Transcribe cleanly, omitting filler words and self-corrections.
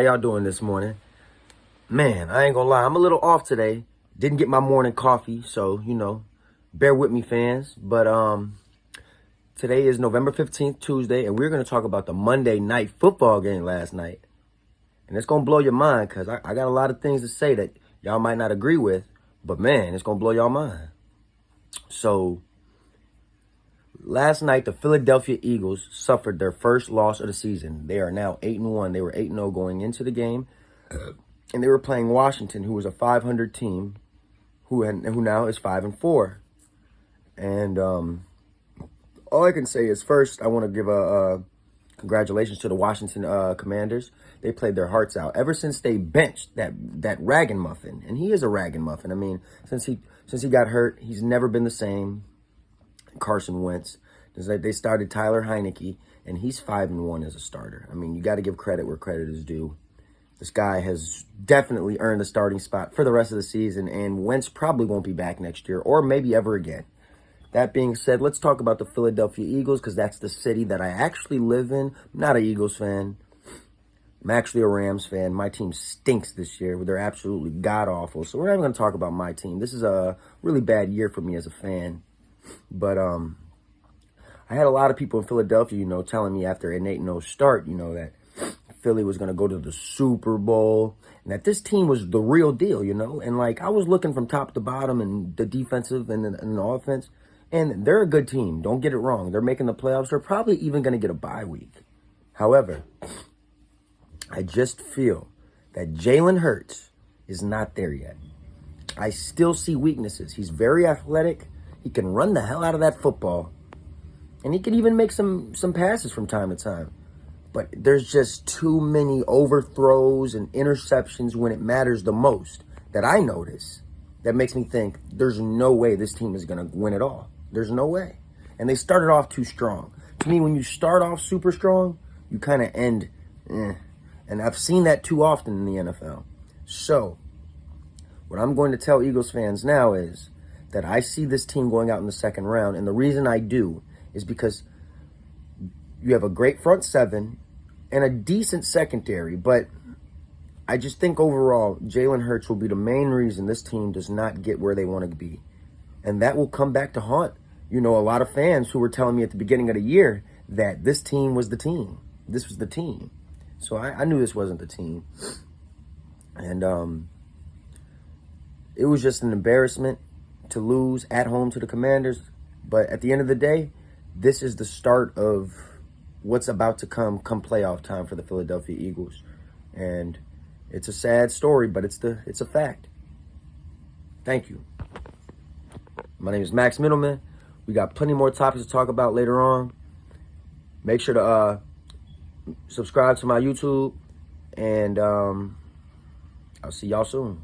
How y'all doing this morning? Man, I ain't gonna lie, I'm a little off today. Didn't get my morning coffee, so, bear with me, fans. But today is November 15th, Tuesday, and we're gonna talk about the Monday night football game last night. And it's gonna blow your mind, because I got a lot of things to say that y'all might not agree with, but man, it's gonna blow y'all mind. So, last night, the Philadelphia Eagles suffered their first loss of the season. They are now 8-1. They were 8-0 going into the game. And they were playing Washington, who was a 500 team, who now is 5-4. And all I can say is, first, I want to give a congratulations to the Washington Commanders. They played their hearts out ever since they benched that ragamuffin, and he is a ragamuffin. I mean, since he got hurt, he's never been the same. Carson Wentz. They started Tyler Heineke, and he's 5-1 as a starter. I mean, you got to give credit where credit is due. This guy has definitely earned a starting spot for the rest of the season, and Wentz probably won't be back next year or maybe ever again. That being said, let's talk about the Philadelphia Eagles, because that's the city that I actually live in. I'm not an Eagles fan. I'm actually a Rams fan. My team stinks this year. They're absolutely god-awful. So we're not even going to talk about my team. This is a really bad year for me as a fan. But I had a lot of people in Philadelphia, telling me after an 8-0 start, that Philly was going to go to the Super Bowl and that this team was the real deal, And, I was looking from top to bottom and the defensive and the offense, and they're a good team. Don't get it wrong. They're making the playoffs. They're probably even going to get a bye week. However, I just feel that Jalen Hurts is not there yet. I still see weaknesses. He's very athletic. He can run the hell out of that football. And he can even make some passes from time to time. But there's just too many overthrows and interceptions when it matters the most that I notice that makes me think there's no way this team is going to win it all. There's no way. And they started off too strong. To me, when you start off super strong, you kind of end And I've seen that too often in the NFL. So, what I'm going to tell Eagles fans now is that I see this team going out in the second round, and the reason I do is because you have a great front seven and a decent secondary, but I just think overall Jalen Hurts will be the main reason this team does not get where they want to be. And that will come back to haunt, a lot of fans who were telling me at the beginning of the year that this team was the team. This was the team. So I knew this wasn't the team. And it was just an embarrassment to lose at home to the Commanders. But at the end of the day, this is the start of what's about to come playoff time for the Philadelphia Eagles. And it's a sad story, but it's a fact. Thank you. My name is Max Middleman. We got plenty more topics to talk about later on. Make sure to subscribe to my YouTube, and I'll see y'all soon.